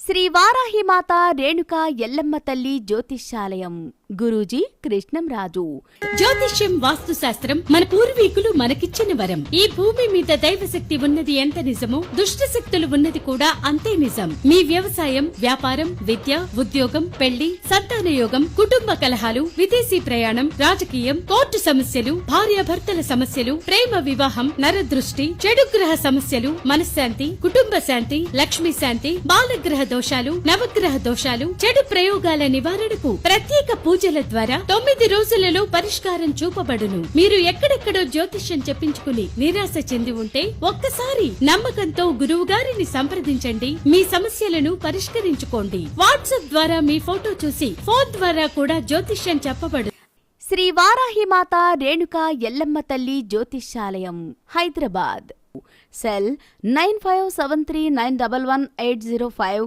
శ్రీ వారాహిమాత రేణుకా ఎల్లమ్మ తల్లి జ్యోతిష్యాలయం గురూజీ కృష్ణంరాజు. జ్యోతిష్యం వాస్తు శాస్త్రం మన పూర్వీకులు మనకిచ్చిన వరం. ఈ భూమి మీద దైవశక్తి ఉన్నది ఎంత నిజమో దుష్ట శక్తులు ఉన్నది కూడా అంతే నిజం. మీ వ్యవసాయం, వ్యాపారం, విద్య, ఉద్యోగం, పెళ్లి, సంతాన యోగం, కుటుంబ కలహాలు, విదేశీ ప్రయాణం, రాజకీయం, కోర్టు సమస్యలు, భార్యాభర్తల సమస్యలు, ప్రేమ వివాహం, నరదృష్టి, చెడు గ్రహ సమస్యలు, మనశ్శాంతి, కుటుంబ శాంతి, లక్ష్మీ శాంతి, బాలగ్రహ దోషాలు, నవగ్రహ దోషాలు, చెడు ప్రయోగాల నివారణకు ప్రత్యేక పూజల ద్వారా 9 రోజులలో పరిష్కారం చూపబడును. మీరు ఎక్కడెక్కడో జ్యోతిష్యం చెప్పించుకుని నిరాశ చెంది ఉంటే ఒక్కసారి నమ్మకంతో గురువు గారిని సంప్రదించండి. మీ సమస్యలను పరిష్కరించుకోండి. వాట్సాప్ ద్వారా మీ ఫోటో చూసి ఫోన్ ద్వారా కూడా జ్యోతిష్యం చెప్పబడు. శ్రీ వారాహిమాత రేణుకా ఎల్లమ్మ తల్లి జ్యోతిష్యాలయం హైదరాబాద్. సెల్ 9573911805